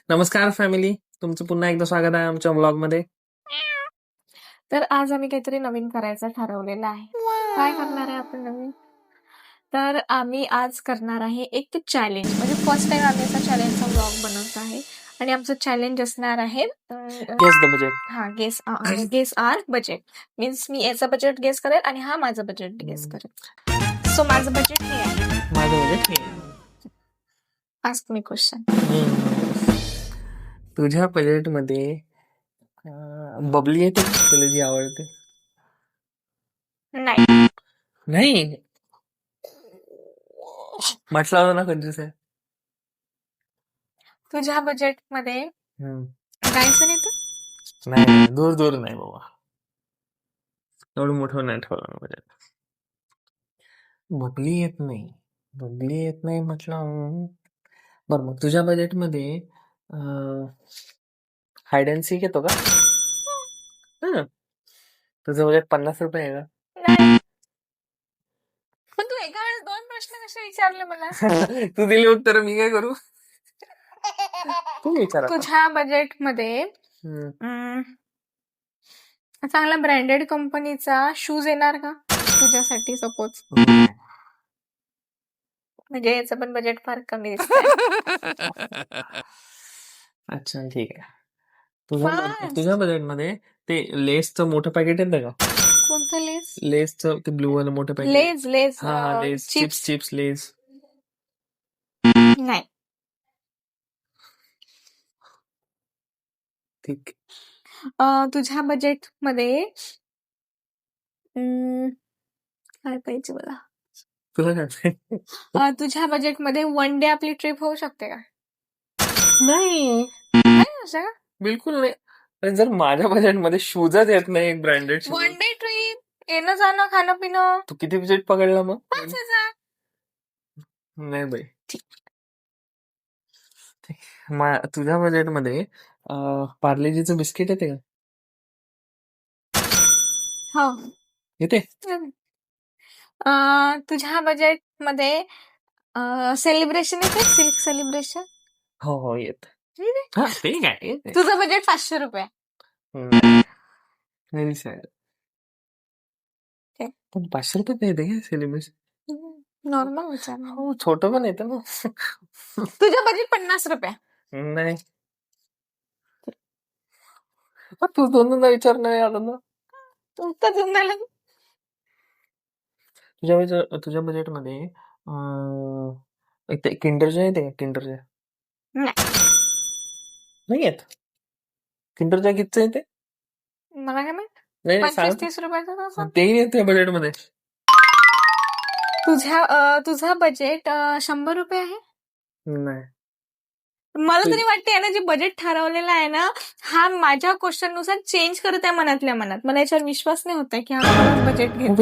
नमस्कार फॅमिली, तुमचं पुन्हा एकदा स्वागत आहे आमच्या व्लॉगमध्ये. तर आज आम्ही काहीतरी नवीन करायचं ठरवलेलं आहे. काय करणार आहे आपण नवीन? तर आम्ही आज करणार आहे एक चॅलेंज. म्हणजे फर्स्ट टाइम आम्ही असा चॅलेंजचा व्लॉग बनवत आहे आणि आमचं चॅलेंज असणार आहे guess the budget. Guess our budget. Means मी याचं बजेट गेस करेल आणि हा माझं बजेट गेस करेल. सो माझं बजेट हे आहे. माझं बजेट हे. Ask me question. तुझ्या बजेटमध्ये बबली येते का? तुला जी आवडते? नाही. नाही, म्हटलं होतं ना कंजूस आहे. तुझ्या बजेट मध्ये जायचं नाही तर? नाही, दूर दूर नाही बाबा, एवढं मोठं नाही ठेवलं बजेट. बबली येत नाही म्हटलं. बरं, मग तुझ्या बजेटमध्ये हाइड अँड सीक येतो का? तुझं बजेट 50 रुपये आहे का? नाही. पण तू एका वेळेस 2 प्रश्न कसे विचारले मला? तू दिली उत्तर, मी काय करू? तू विचार. तुझ्या बजेट मध्ये चांगला ब्रँडेड कंपनीचा शूज येणार का तुझ्यासाठी? सपोज म्हणजे याचं पण बजेट फार कमी दिसतंय. अच्छा, ठीक आहे. तुझ्या बजेटमध्ये ते लेसचं मोठं पॅकेट येतं का? कोणतं लेस? लेसचं ते ब्लू वालं मोठं पॅकेट. लेस हा, लेस, चिप्स लेस. नाही. ठीक. तुझ्या बजेट मध्ये काय पाहिजे मला? तुला काय? तुझ्या बजेट मध्ये 1 डे आपली ट्रिप होऊ शकते का? नाही, असं का? बिलकुल नाही. अरे, जर माझ्या बजेटमध्ये शूजच येत नाही एक ब्रँडेड शूज, 1 डे ट्रिप, येणं जाणं खाणं पिणं. तू किती बजेट पकडला मग? 5,000. नाही बाई. तुझ्या बजेटमध्ये पार्लेजीचं बिस्किट येते का? हो, येते. तुझ्या बजेट मध्ये सेलिब्रेशन येते, सिल्क सेलिब्रेशन. हो येत. ते काय तुझं बजेट 500 रुपये. Very sad. पण 500 रुपये येते का सेलिब्रेशन? नॉर्मल विचार. हो, छोटं पण येतं ना. तुझं बजेट 50 रुपये. नाही, तू दोनदा विचार नाही आला ना. तुझ्या बजेटमध्ये ते किंडर जॉय येते का? किंडर जॉय नाही येत. किंडर जॉय कितीचं येते? मला काय माहित. नाही, 25-30 रुपयाचं. तेही येते बजेटमध्ये. तुझा बजेट 100 रुपये आहे. नाही, मला तरी वाटते ना, जे बजेट ठरवलेला आहे ना, हा माझ्या क्वेश्चन नुसार चेंज करत आहे मनातल्या मनात. मला याच्यावर विश्वास नाही होत आहे की हा बजेट घेतो.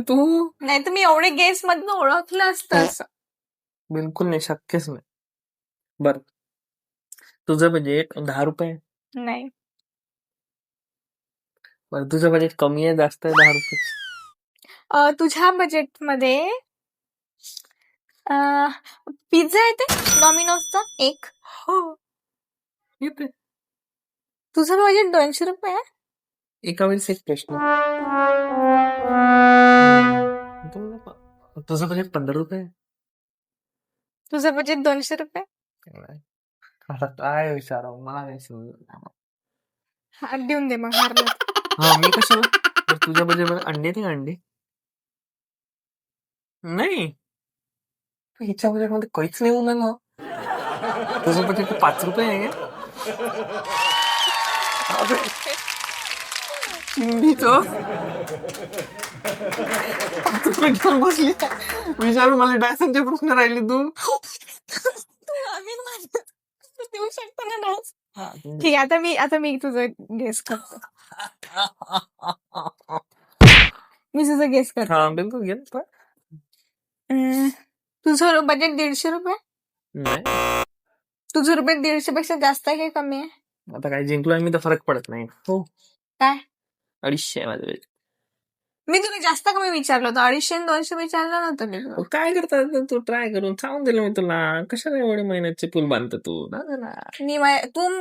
तू नाही तर मी एवढे गेस मधनं ओळखलं असतं असं. बिलकुल नाही, शक्यच नाही. बर, तुझं बजेट 10 रुपये? नाही. बरं, तुझं बजेट कमी आहे जास्त आहे 10 रुपये? तुझ्या बजेट मध्ये पिझ्झा येते डॉमिनोजचा एक. हो येते. तुझं बजेट 200 रुपये आहे. एका वेळेस एक प्रश्न. तुझं बजेट 15 रुपये? तुझं बजेट 200 रुपये. आता काय विचारावं, मला काय समजलं. हात देऊन दे मग, हारलं. हा, मी कशाला? तुझ्या बजेटमध्ये अंडे ते अंडे नाही, हिच्या बजेटमध्ये काहीच नाही होणार ना. तुझं बजेट 5 रुपये आहे का? बसली विचारू मला डायसनचे प्रश्न राहिले. तू देऊ शकतो ना डान्स. ठीक आहे, आता मी तुझं गेस करतो. मी तुझं गेस करतो. हा, बिलकुल घे. तुझं बजेट 150 रुपये. नाही, तुझं रुपये 150 पेक्षा जास्त आहे का कमी आहे? आता काय जिंकलो मी तर फरक पडत नाही. हो, काय? 250 आहे माझं. मी तुला जास्त कमी विचारलं होतं, 250 आणि 200 विचारलं नव्हतं मी तुला. काय करतात तू ट्राय करून सांगून दिलं मी तुला. कशाला एवढे महिन्याचे पूल बांधतो तू ना.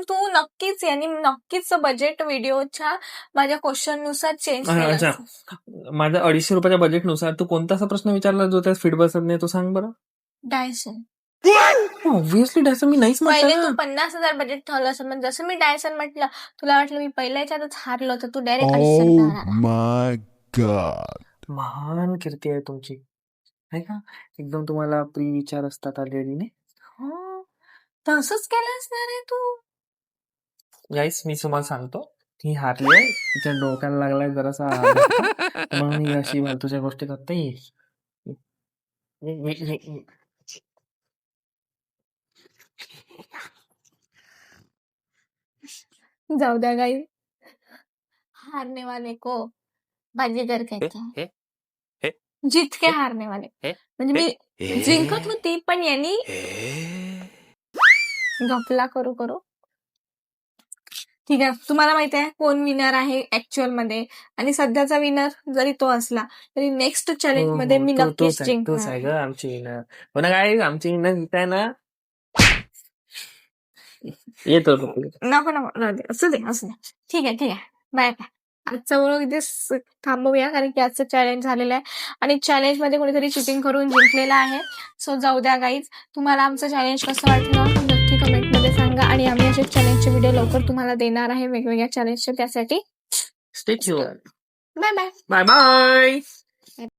तू नक्कीच यांनी नक्कीच बजेट व्हिडिओच्या माझ्या क्वेश्चन नुसार चेंज अच्छा. केलं. माझ्या 250 रुपयाच्या बजेटनुसार तू कोणता असा प्रश्न विचारला जो त्यात फिट बसत नाही, तो सांग बरं. डायसन. ऑब्व्हियसली डायसन मी नाहीच पहिले म्हटलं तू ना. 50,000 बजेट ठेवलं असं, मग जसं मी डायसन म्हटलं तुला वाटलं मी पहिल्या याच्यातच हारलो, तर तू डायरेक्ट 250 रुपयावर आला. my god. महान कीर्ती आहे तुमची, आहे का. एकदम तुम्हाला प्री विचार असतात ऑलरेडी ने. हो, तसंच केलं असणार आहे तू. गाईस मी तुम्हाला सांगतो, ती हारली आहे, तिच्या डोक्याला लागलाय जरासा धक्का, म्हणून ही अशी फालतूच्या गोष्टी करते. जाऊ द्या गाई, हारने वाले को बाजीगर कहते हैं. जीत के हारने वाले. म्हणजे मी जिंकत होती, पण यांनी गपला करू करू. ठीक आहे, तुम्हाला माहिती आहे कोण विनर आहे ऍक्च्युअल मध्ये, आणि सध्याचा विनर जरी तो असला तरी नेक्स्ट चॅलेंज मध्ये मी नक्कीच तोच आहे जिंकणार. ग आमची विनर. हो ना काय, आमची विनर जिंकताय ना. येतो नको राहू दे, असू दे. ठीक आहे. बाय. आजचा व्हिडिओ इथेच थांबवूया, कारण की आजचं चॅलेंज झालेलं आहे आणि चॅलेंज मध्ये कोणीतरी चिटिंग करून जिंकलेलं आहे. सो जाऊ द्या गाईज, तुम्हाला आमचं चॅलेंज कसं वाटलं नक्की कमेंट मध्ये सांगा, आणि आम्ही असे चॅलेंजचे व्हिडिओ लवकर तुम्हाला देणार आहे, वेगवेगळ्या चॅलेंजचे. त्यासाठी stay tune. Bye bye. Bye bye.